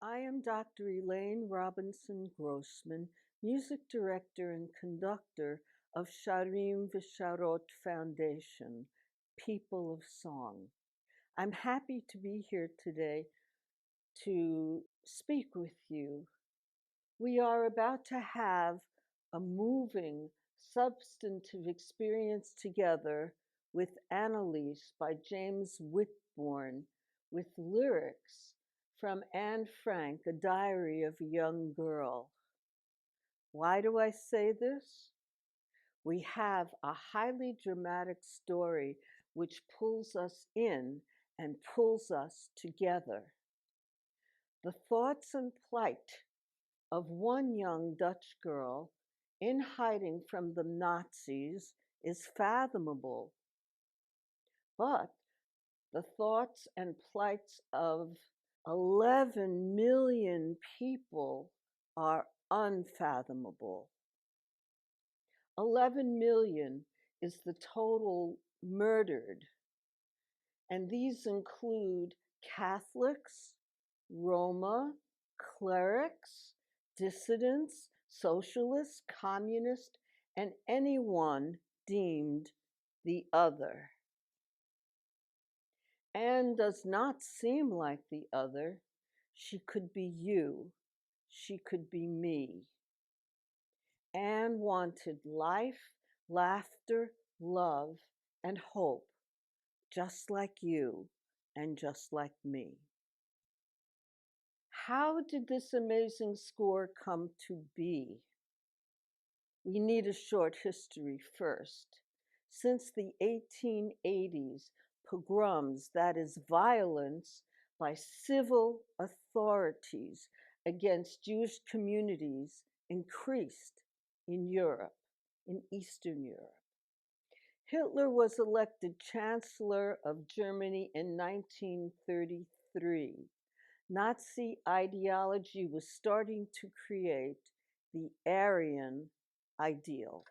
I am Dr. Elayne Robinson Grossman, music director and conductor of Sharim Visharot Foundation, People of Song. I'm happy to be here today to speak with you. We are about to have a moving, substantive experience together with Annelise by James Whitbourn, with lyrics from Anne Frank, A Diary of a Young Girl. Why do I say this? We have a highly dramatic story which pulls us in and pulls us together. The thoughts and plight of one young Dutch girl in hiding from the Nazis is fathomable, but the thoughts and plights of 11 million people are unfathomable. 11 million is the total murdered, and these include Catholics, Roma, clerics, dissidents, socialists, communists, and anyone deemed the other. Anne does not seem like the other. She could be you. She could be me. Anne wanted life, laughter, love, and hope, just like you and just like me. How did this amazing score come to be? We need a short history first. Since the 1880s, pogroms, that is, violence by civil authorities against Jewish communities, increased in Europe, in Eastern Europe. Hitler was elected Chancellor of Germany in 1933. Nazi ideology was starting to create the Aryan ideal.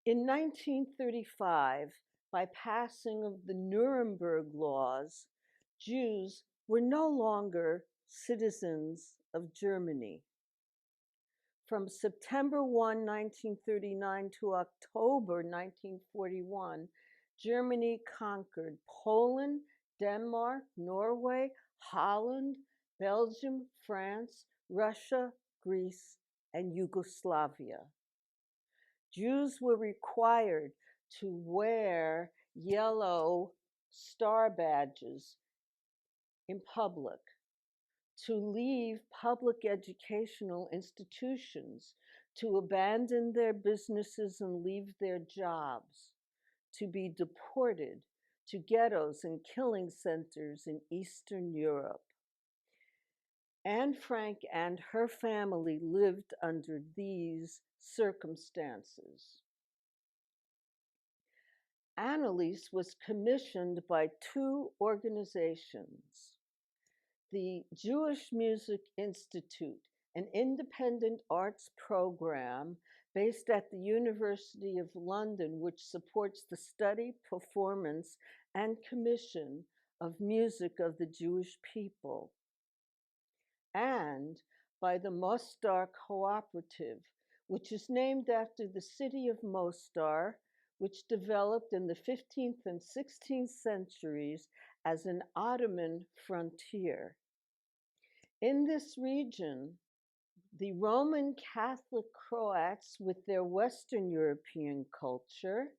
In 1935, by passing of the Nuremberg laws, Jews were no longer citizens of Germany. From September 1, 1939 to October 1941, Germany conquered Poland, Denmark, Norway, Holland, Belgium, France, Russia, Greece, and Yugoslavia. Jews were required to wear yellow star badges in public, to leave public educational institutions, to abandon their businesses and leave their jobs, to be deported to ghettos and killing centers in Eastern Europe. Anne Frank and her family lived under these circumstances. Annelise was commissioned by two organizations: the Jewish Music Institute, an independent arts program based at the University of London, which supports the study, performance, and commission of music of the Jewish people, and by the Mostar Cooperative, which is named after the city of Mostar, which developed in the 15th and 16th centuries as an Ottoman frontier. In this region, the Roman Catholic Croats with their Western European culture,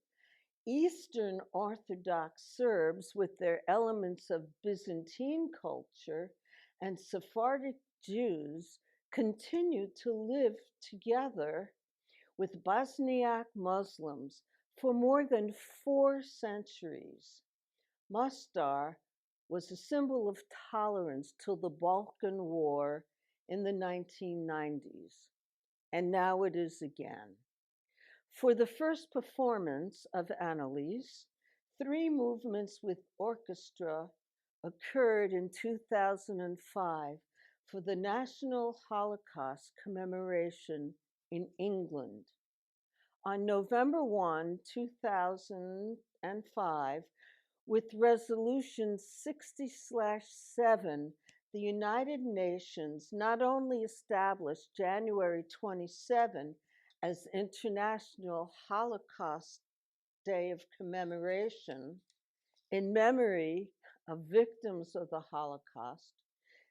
Eastern Orthodox Serbs with their elements of Byzantine culture, and Sephardic Jews continued to live together with Bosniak Muslims for more than 4 centuries. Mostar was a symbol of tolerance till the Balkan War in the 1990s, and now it is again. For the first performance of Annelise, 3 movements with orchestra occurred in 2005 for the National Holocaust Commemoration in England. On November 1, 2005, with Resolution 60/7 the United Nations not only established January 27 as International Holocaust Day of Commemoration in memory of victims of the Holocaust,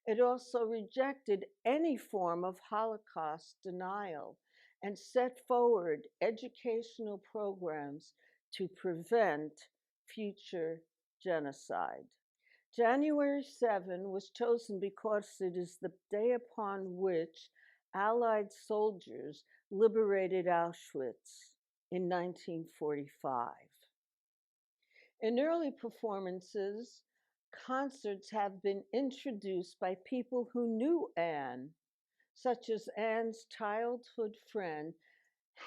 it also rejected any form of Holocaust denial and set forward educational programs to prevent future genocide. January 7 was chosen because it is the day upon which Allied soldiers liberated Auschwitz in 1945. In early performances, concerts have been introduced by people who knew Anne, such as Anne's childhood friend,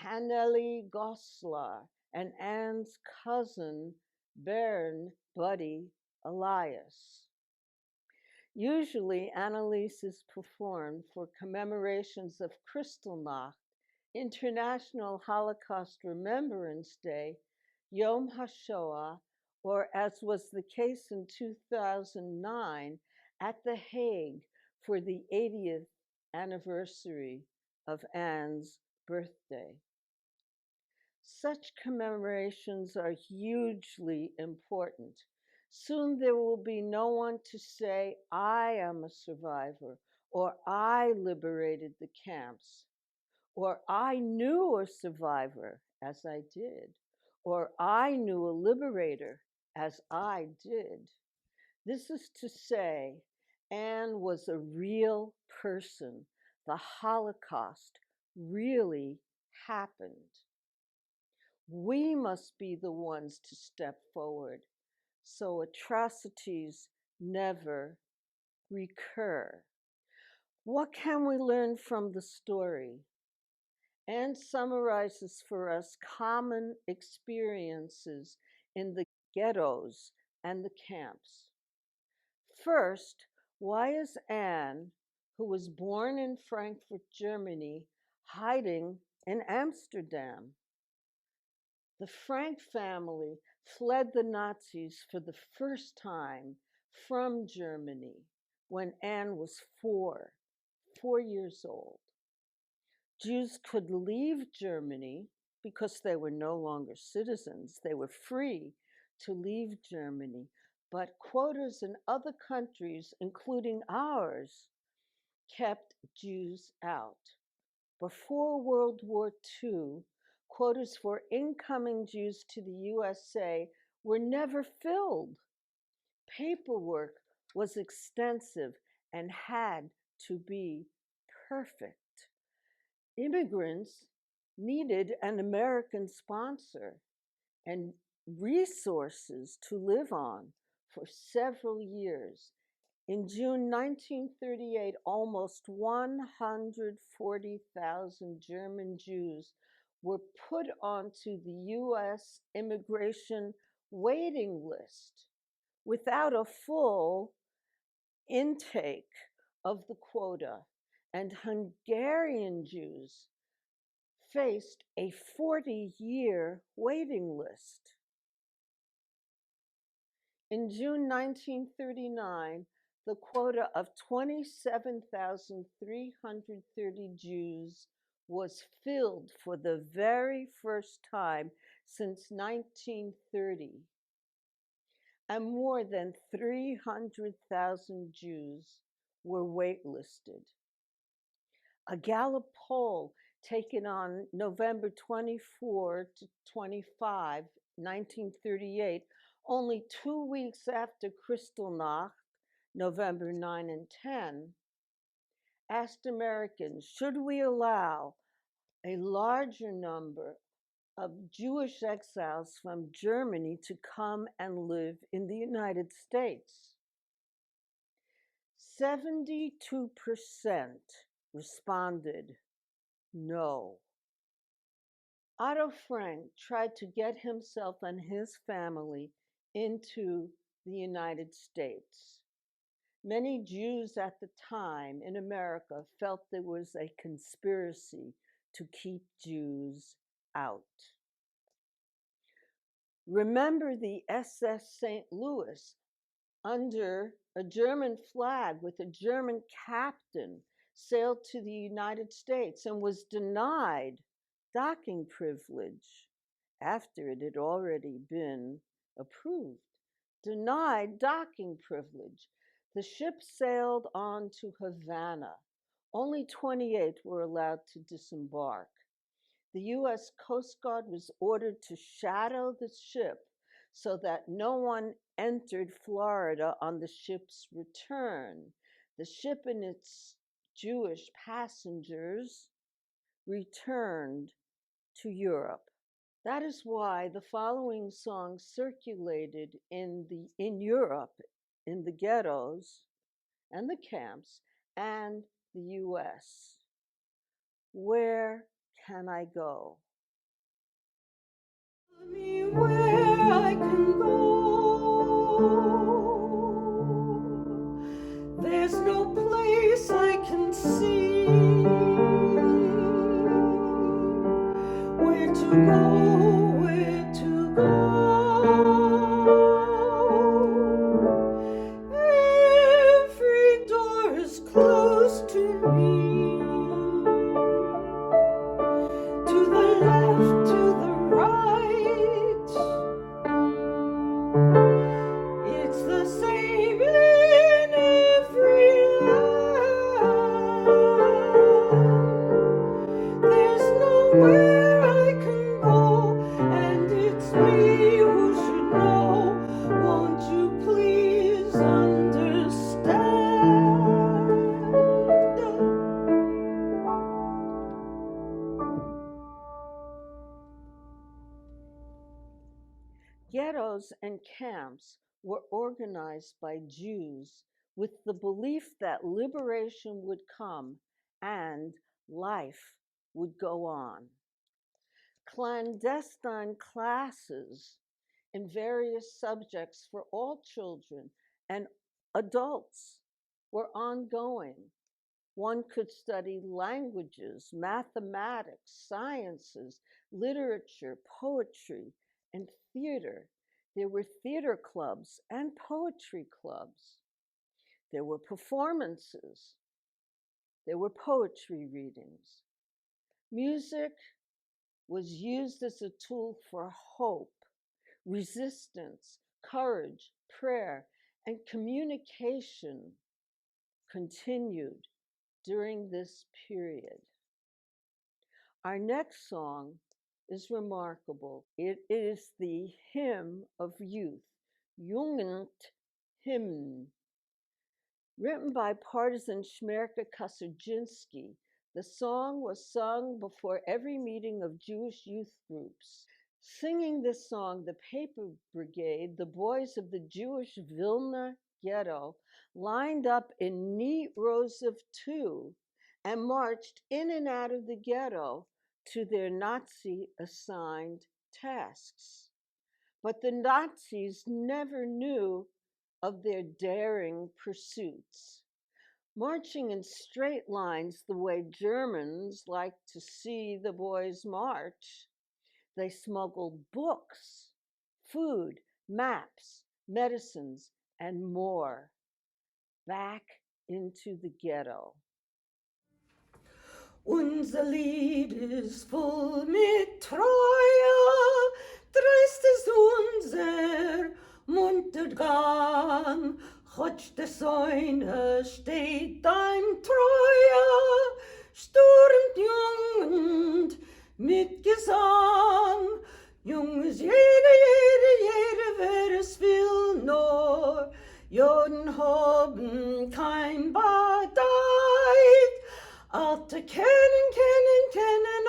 Annelies Goslar, and Anne's cousin, Baron Buddy Elias. Usually, Annelise is performed for commemorations of Kristallnacht, International Holocaust Remembrance Day, Yom HaShoah, or as was the case in 2009 at The Hague for the 80th anniversary of Anne's birthday. Such commemorations are hugely important. Soon there will be no one to say, I am a survivor, or I liberated the camps, or I knew a survivor, as I did, or I knew a liberator, as I did. This is to say, Anne was a real person. The Holocaust really happened. We must be the ones to step forward so atrocities never recur. What can we learn from the story? Anne summarizes for us common experiences in the ghettos and the camps. First, why is Anne, who was born in Frankfurt, Germany, hiding in Amsterdam? The Frank family fled the Nazis for the first time from Germany when Anne was 4 years old. Jews could leave Germany because they were no longer citizens. They were free to leave Germany, but quotas in other countries, including ours, kept Jews out. Before World War II, quotas for incoming Jews to the USA were never filled. Paperwork was extensive and had to be perfect. Immigrants needed an American sponsor and resources to live on for several years. In June 1938, almost 140,000 German Jews were put onto the U.S. immigration waiting list without a full intake of the quota, and Hungarian Jews faced a 40-year waiting list. In June 1939, the quota of 27,330 Jews was filled for the very first time since 1930, and more than 300,000 Jews were waitlisted. A Gallup poll taken on November 24 to 25, 1938, only 2 weeks after Kristallnacht, November 9 and 10, asked Americans, should we allow a larger number of Jewish exiles from Germany to come and live in the United States? 72% responded no. Otto Frank tried to get himself and his family into the United States. Many Jews at the time in America felt there was a conspiracy to keep Jews out. Remember the SS St. Louis under a German flag with a German captain sailed to the United States and was denied docking privilege after it had already been approved. Denied docking privilege. The ship sailed on to Havana. Only 28 were allowed to disembark. The U.S. Coast Guard was ordered to shadow the ship so that no one entered Florida on the ship's return. The ship and its Jewish passengers returned to Europe. That is why the following song circulated in Europe, in the ghettos and the camps and the US. Where can I go? Tell me where I can go. There's no place I can see. Where to go, where to go. Every door is closed to me. To the left, to the right. It's the same in every land. There's nowhere I can go, and it's me who should know. Won't you please understand? Ghettos and camps were organized by Jews with the belief that liberation would come and life would go on. Clandestine classes in various subjects for all children and adults were ongoing. One could study languages, mathematics, sciences, literature, poetry, and theater. There were theater clubs and poetry clubs. There were performances. There were poetry readings. Music was used as a tool for hope, resistance, courage, prayer, and communication continued during this period. Our next song is remarkable. It is the Hymn of Youth, Jugendhymn, written by partisan Shmerka Kaczynski. The song was sung before every meeting of Jewish youth groups. Singing this song, the Paper Brigade, the boys of the Jewish Vilna ghetto, lined up in neat rows of two and marched in and out of the ghetto to their Nazi-assigned tasks. But the Nazis never knew of their daring pursuits. Marching in straight lines the way Germans like to see the boys march, they smuggled books, food, maps, medicines, and more back into the ghetto. Unser Lied ist voll mit Treue, dreist ist unser munter Gang. Gott der Säune steht dein Treue, stürmt jung und mit Gesang. Jung ist jeder, wer es will, nur Juden haben kein Badeit. Alte kennen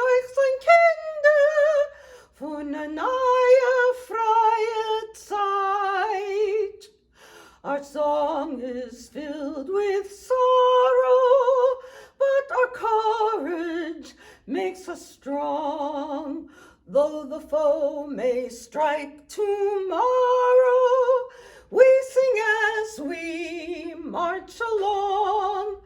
euch sein Kinder von einer neuen freie Zeit. Our song is filled with sorrow, but our courage makes us strong. Though the foe may strike tomorrow, we sing as we march along.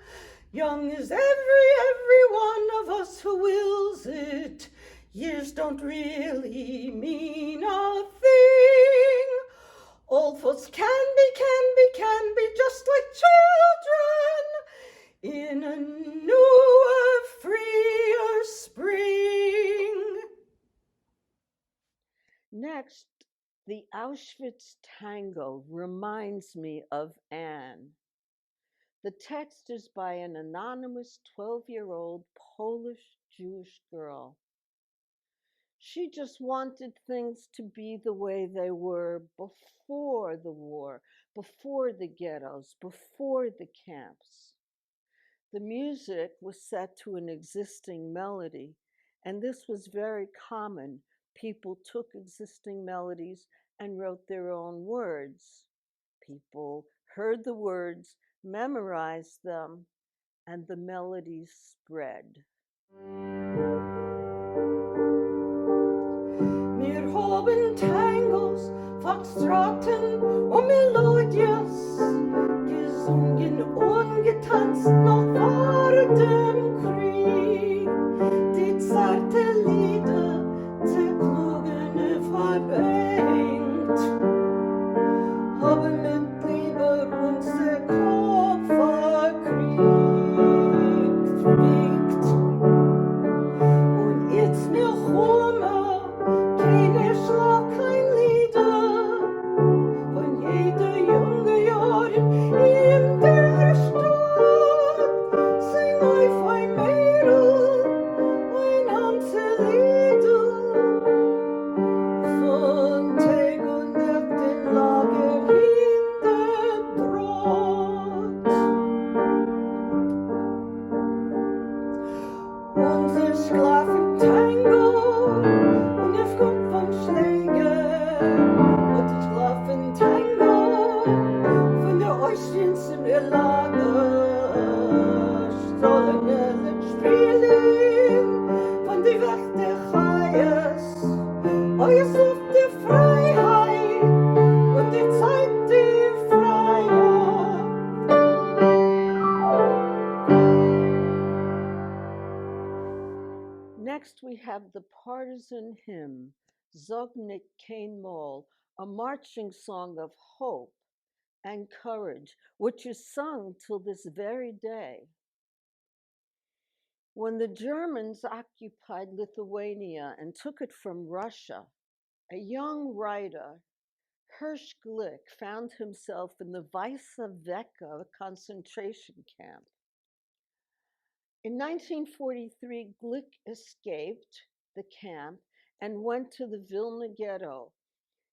Young is every one of us who wills it. Years don't really mean a thing. All of us can be just like children in a newer, freer spring. Next, the Auschwitz tango reminds me of Anne. The text is by an anonymous 12-year-old Polish Jewish girl. She just wanted things to be the way they were before the war, before the ghettos, before the camps. The music was set to an existing melody, and this was very common. People took existing melodies and wrote their own words. People heard the words, memorized them, and the melodies spread. Wir haben Tangos, Foxtrotten und Melodies, gesungen und getanzt noch vor dem Krieg. Die zarte Lieder, zerklugene verbängt, haben mit Liebe unser Kopf verkriegt. Und jetzt mir Hummer, keine Schlag, kein Lieder, von jeder junge Jahren in der Stadt. Sing auf ein Mädel, ein Lieder, von Tag und Nacht im Lager in der Brot. Unser Sklaventango und ich komm vom Schläger und ich Sklaventango von der Oceans im Lager Strahlen nicht spielen von die Welt der Chayes Euer auf die Freiheit und die Zeit die Freie. Next, we have the partisan hymn, Zognik Kain Mol, a marching song of hope and courage, which is sung till this very day. When the Germans occupied Lithuania and took it from Russia, a young writer, Hirsch Glick, found himself in the Weisse Wecke concentration camp. In 1943, Glick escaped the camp and went to the Vilna ghetto.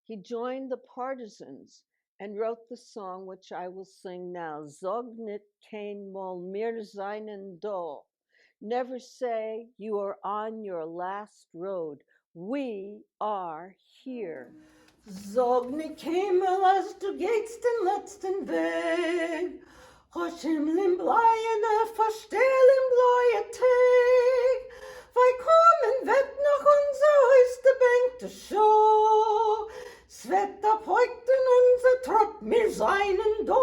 He joined the partisans and wrote the song which I will sing now, Zog nit kein Mol mir seinen do. Never say you are on your last road. We are here. Sag nicht Himmel, als du gehst den letzten Weg. Hosch Himmel bleien, verstell im bleie Tag. Weil kommen wird noch unser höchste Bank der Show. Es wird abheugt in unser Trott, mir seinen do.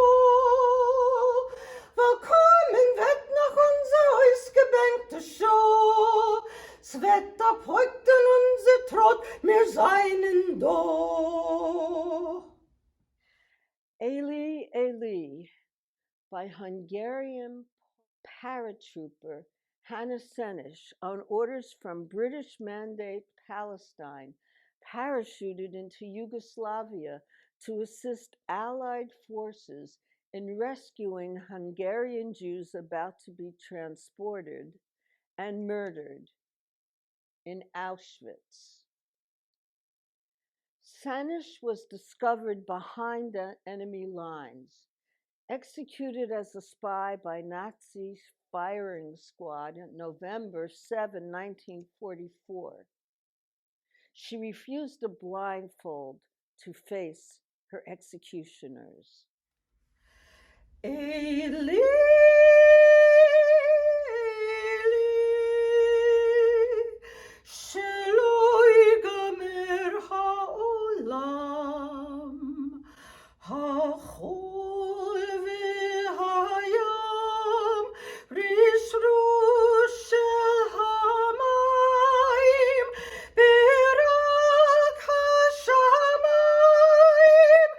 Weil kommen wird noch unser höchste Bank der Show. Es wird abheugt in unser Trott, mir seinen do. Elayne Elayne by Hungarian paratrooper Hanna Senish on orders from British Mandate Palestine, parachuted into Yugoslavia to assist Allied forces in rescuing Hungarian Jews about to be transported and murdered in Auschwitz. Sanish was discovered behind the enemy lines, executed as a spy by Nazi firing squad on November 7, 1944. She refused a blindfold to face her executioners. Elayne, שלא ייגמר העולם, החול והים, רשרוש של המים, ברק השמיים,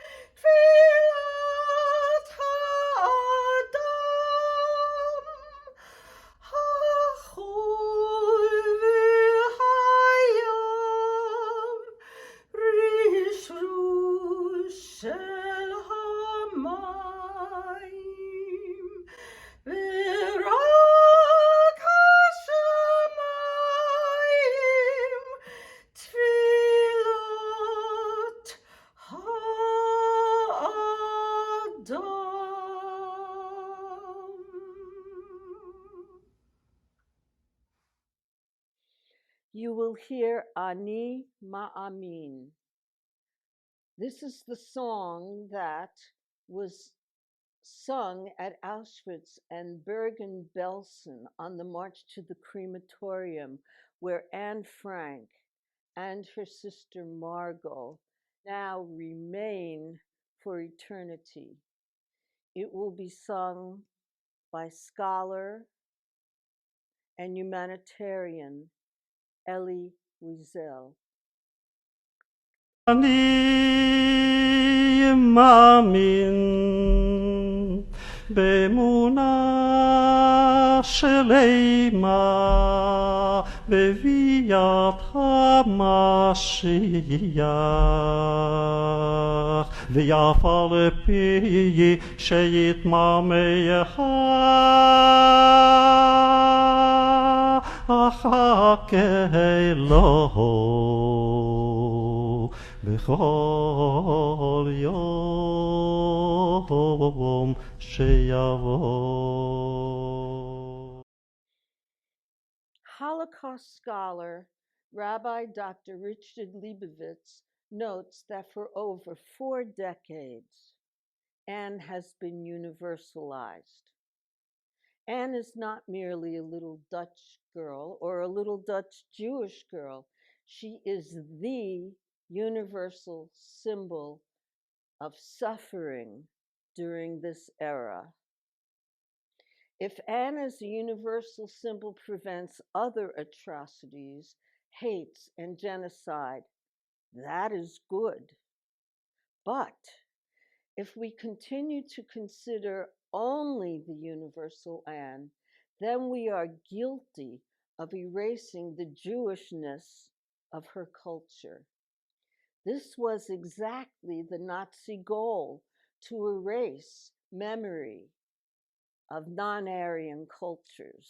you will hear Ani Ma'amin. This is the song that was sung at Auschwitz and Bergen-Belsen on the march to the crematorium, where Anne Frank and her sister Margot now remain for eternity. It will be sung by scholar and humanitarian Elie Wiesel. אני מאמין באמונה שלמה בביאת המשיח ואף על פי שיתממח אחכה לו בכל יום שיבוא. Holocaust scholar Rabbi Dr. Richard Leibowitz notes that for over 4 decades, Anne has been universalized. Anne is not merely a little Dutch girl or a little Dutch Jewish girl. She is the universal symbol of suffering during this era. If Anne as a universal symbol prevents other atrocities, hates, and genocide, that is good. But if we continue to consider only the universal Anne, then we are guilty of erasing the Jewishness of her culture. This was exactly the Nazi goal, to erase memory of non-Aryan cultures.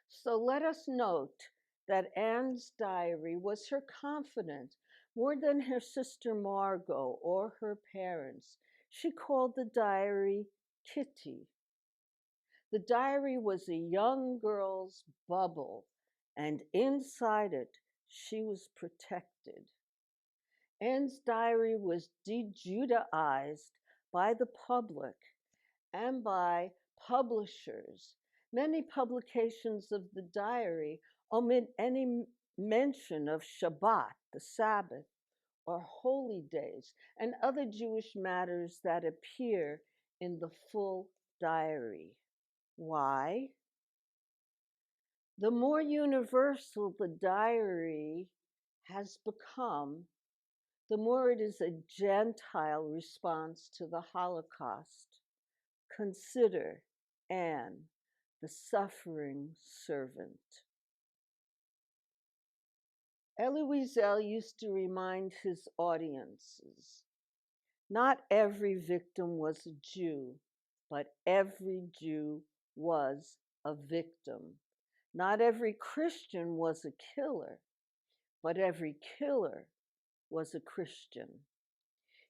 So let us note that Anne's diary was her confidant more than her sister Margot or her parents. She called the diary Kitty. The diary was a young girl's bubble, and inside it, she was protected. Anne's diary was de-Judaized by the public and by publishers. Many publications of the diary omit any mention of Shabbat, the Sabbath, or holy days, and other Jewish matters that appear in the full diary. Why? The more universal the diary has become, the more it is a Gentile response to the Holocaust. Consider Anne, the suffering servant. Elie Wiesel used to remind his audiences, not every victim was a Jew, but every Jew was a victim. Not every Christian was a killer, but every killer was a Christian.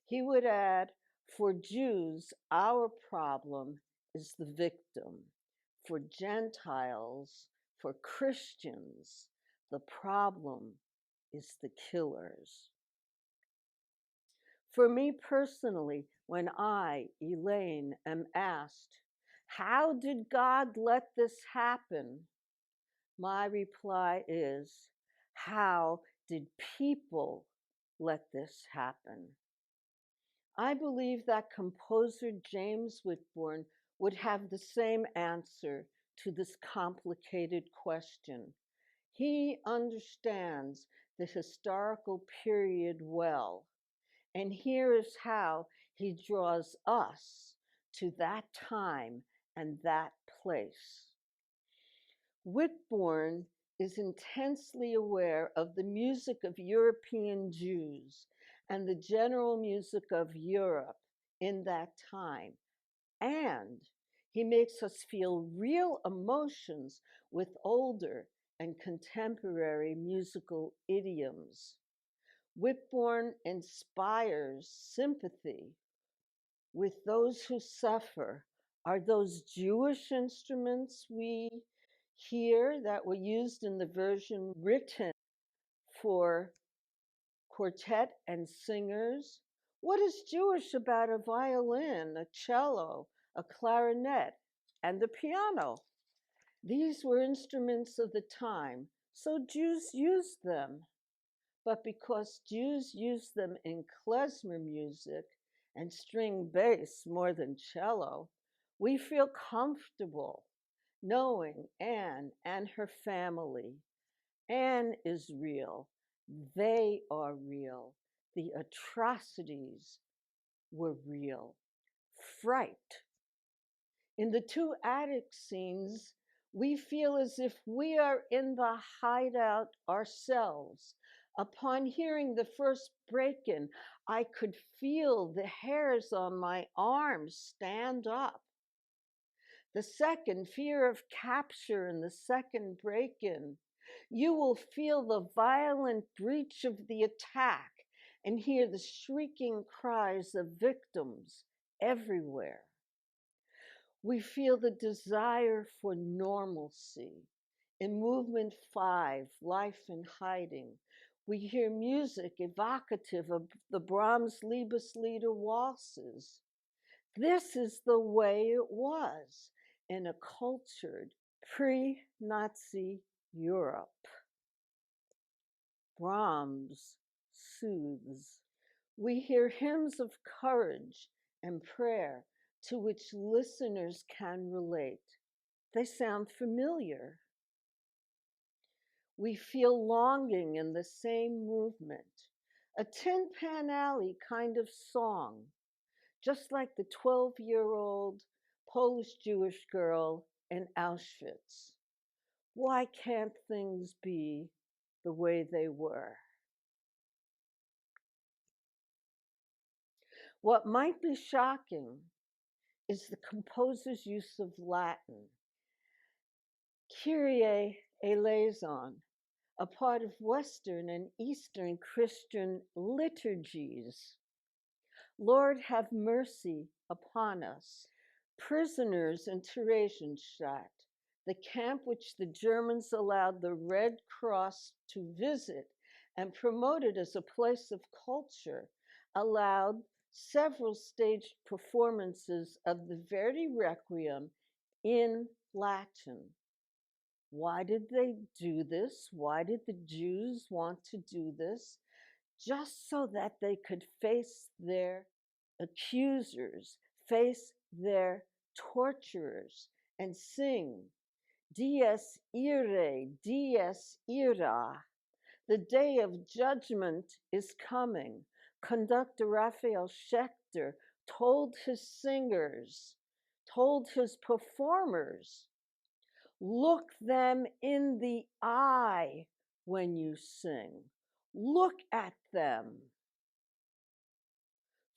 He would add, for Jews, our problem is the victim. For Gentiles, for Christians, the problem is the killers. For me personally, when I, Elayne, am asked, how did God let this happen? My reply is, how did people let this happen? I believe that composer James Whitbourn would have the same answer to this complicated question. He understands the historical period well, and here is how he draws us to that time and that place. Whitbourn is intensely aware of the music of European Jews and the general music of Europe in that time. And he makes us feel real emotions with older and contemporary musical idioms. Whitbourn inspires sympathy with those who suffer. Are those Jewish instruments we here that were used in the version written for quartet and singers. What is Jewish about a violin, a cello, a clarinet, and the piano? These were instruments of the time, so Jews used them. But because Jews used them in klezmer music and string bass more than cello, we feel comfortable knowing Anne and her family. Anne is real. They are real. The atrocities were real. Fright. In the two attic scenes, we feel as if we are in the hideout ourselves. Upon hearing the first break in, I could feel the hairs on my arms stand up. The second, fear of capture in the second break in, you will feel the violent breach of the attack and hear the shrieking cries of victims everywhere. We feel the desire for normalcy. In movement 5, Life in Hiding, we hear music evocative of the Brahms Liebeslieder waltzes. This is the way it was in a cultured pre-Nazi Europe. Brahms soothes. We hear hymns of courage and prayer to which listeners can relate. They sound familiar. We feel longing in the same movement, a Tin Pan Alley kind of song, just like the 12-year-old Polish Jewish girl in Auschwitz. Why can't things be the way they were? What might be shocking is the composer's use of Latin. Kyrie eleison, a part of Western and Eastern Christian liturgies. Lord, have mercy upon us. Prisoners in Theresienstadt, the camp which the Germans allowed the Red Cross to visit and promoted as a place of culture, allowed several staged performances of the Verdi Requiem in Latin. Why did they do this? Why did the Jews want to do this? Just so that they could face their accusers, face their torturers, and sing, Dies irae, dies ira. The day of judgment is coming. Conductor Raphael Schechter told his singers, told his performers, look them in the eye when you sing. Look at them.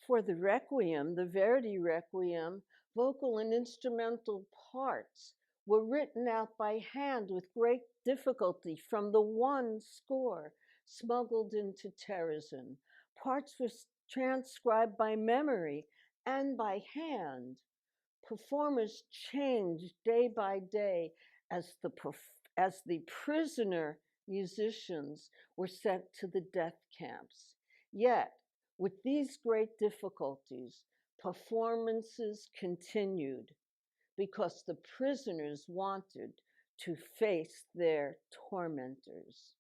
For the Requiem, the Verdi Requiem, vocal and instrumental parts were written out by hand with great difficulty from the one score smuggled into Terezin. Parts were transcribed by memory and by hand. Performers changed day by day as the prisoner musicians were sent to the death camps. Yet, with these great difficulties, performances continued because the prisoners wanted to face their tormentors.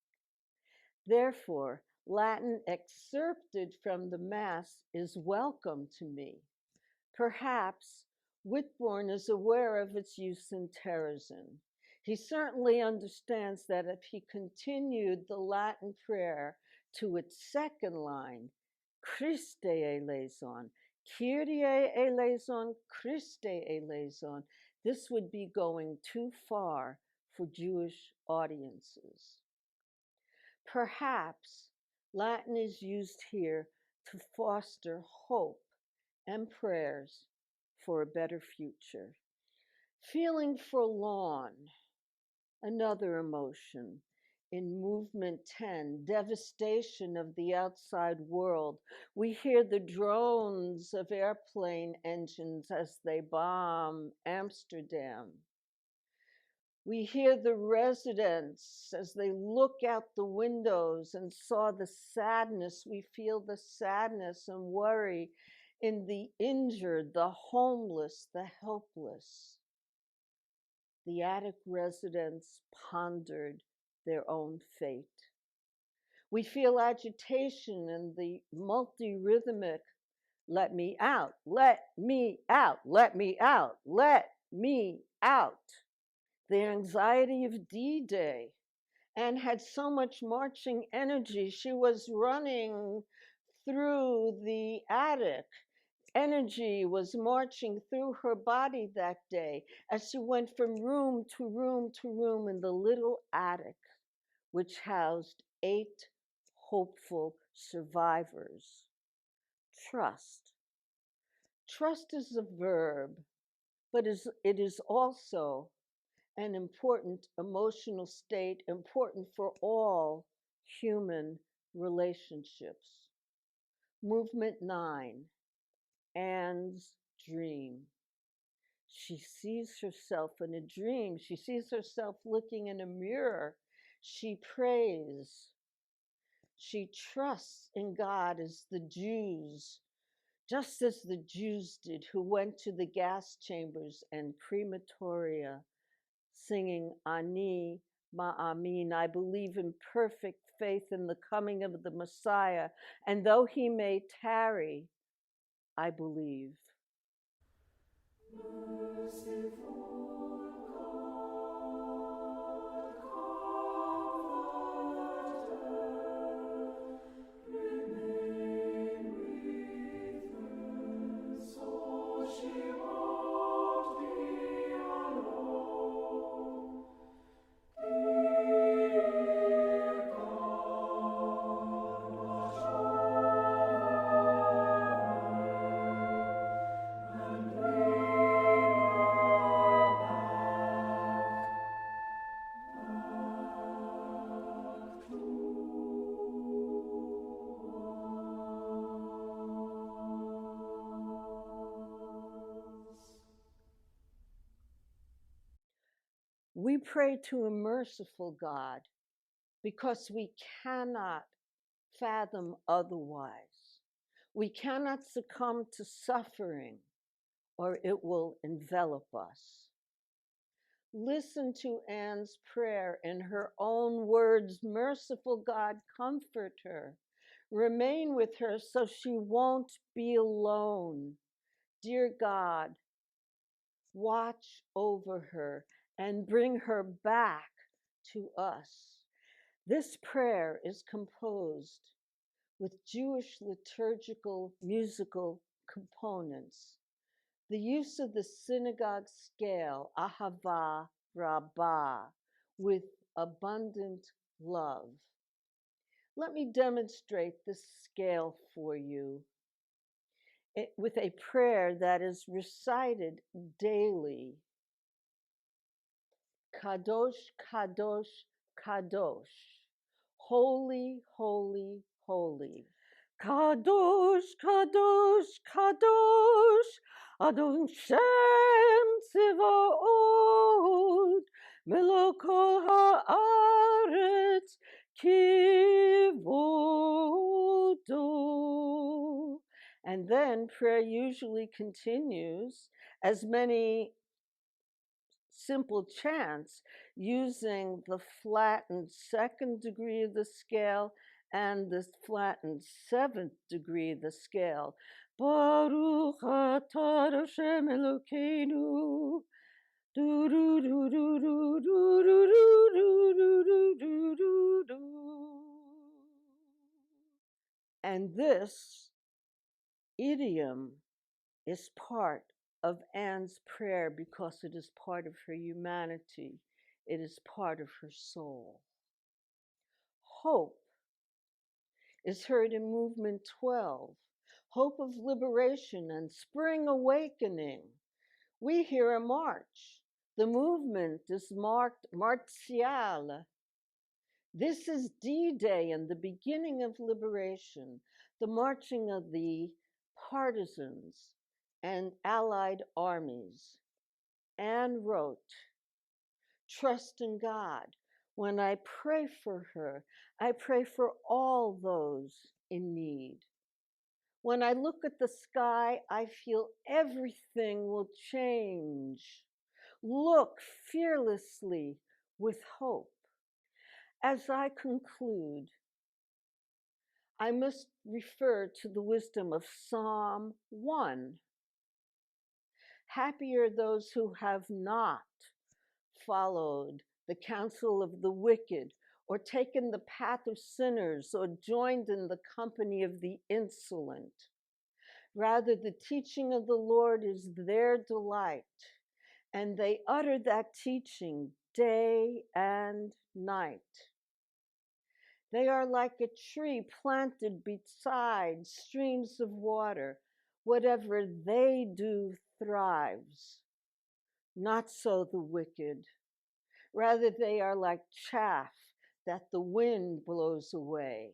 Therefore, Latin excerpted from the Mass is welcome to me. Perhaps Whitbourn is aware of its use in Terezin. He certainly understands that if he continued the Latin prayer to its second line, Christe eleison, Kyrie eleison, Christe eleison, this would be going too far for Jewish audiences. Perhaps Latin is used here to foster hope and prayers for a better future. Feeling forlorn, another emotion. In movement 10, devastation of the outside world, we hear the drones of airplane engines as they bomb Amsterdam. We hear the residents as they look out the windows and saw the sadness. We feel the sadness and worry in the injured, the homeless, the helpless. The attic residents pondered their own fate. We feel agitation in the multi-rhythmic, let me out, let me out, let me out, let me out. The anxiety of D-Day. Anne had so much marching energy. She was running through the attic. Energy was marching through her body that day as she went from room to room to room in the little attic, which housed 8 hopeful survivors. Trust. Trust is a verb, but it is also an important emotional state, important for all human relationships. Movement 9, Anne's dream. She sees herself in a dream. She sees herself looking in a mirror. She prays. She trusts in God as the Jews, just as the Jews did who went to the gas chambers and crematoria singing Ani Ma'amin. I believe in perfect faith in the coming of the Messiah, and though he may tarry, I believe. We pray to a merciful God because we cannot fathom otherwise. We cannot succumb to suffering or it will envelop us. Listen to Anne's prayer in her own words. Merciful God, comfort her. Remain with her so she won't be alone. Dear God, watch over her and bring her back to us. This prayer is composed with Jewish liturgical musical components. The use of the synagogue scale, Ahava Rabbah, with abundant love. Let me demonstrate this scale for you with a prayer that is recited daily. Kadosh, Kadosh, Kadosh. Holy, holy, holy. Kadosh, Kadosh, Kadosh. Adon Shem Tzivaot. Melokol haaretz kivodo. And then prayer usually continues as many simple chants using the flattened 2nd degree of the scale and the flattened 7th degree of the scale. Baruch atah Hashem Elokeinu. Do do do do do do do do do do do do do. And this idiom is part of Anne's prayer because it is part of her humanity. It is part of her soul. Hope is heard in movement 12, hope of liberation and spring awakening. We hear a march. The movement is marked martial. This is D-Day and the beginning of liberation, the marching of the partisans and allied armies. Anne wrote, trust in God. When I pray for her, I pray for all those in need. When I look at the sky, I feel everything will change. Look fearlessly with hope. As I conclude, I must refer to the wisdom of Psalm 1. Happy are those who have not followed the counsel of the wicked, or taken the path of sinners, or joined in the company of the insolent. Rather, the teaching of the Lord is their delight, and they utter that teaching day and night. They are like a tree planted beside streams of water. Whatever they do thrives. Not so the wicked. Rather, they are like chaff that the wind blows away.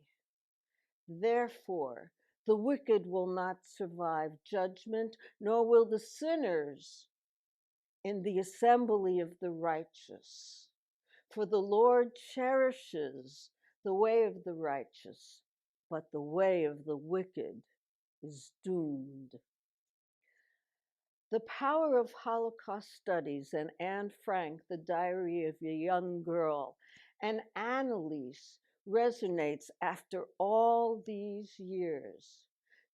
Therefore, the wicked will not survive judgment, nor will the sinners in the assembly of the righteous. For the Lord cherishes the way of the righteous, but the way of the wicked is doomed. The Power of Holocaust Studies and Anne Frank, The Diary of a Young Girl, and Annelise resonates after all these years.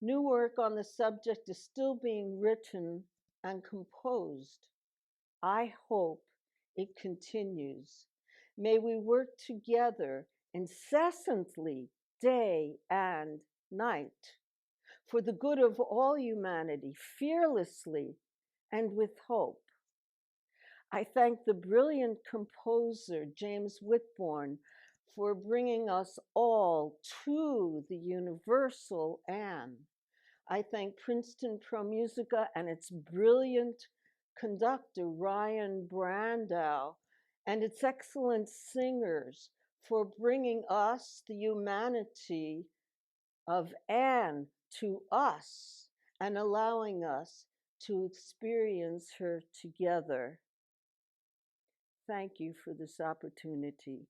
New work on the subject is still being written and composed. I hope it continues. May we work together incessantly, day and night, for the good of all humanity, fearlessly and with hope. I thank the brilliant composer, James Whitbourn, for bringing us all to the universal Anne. I thank Princeton Pro Musica and its brilliant conductor, Ryan Brandow, and its excellent singers for bringing us, the humanity of Anne, to us and allowing us to experience her together. Thank you for this opportunity.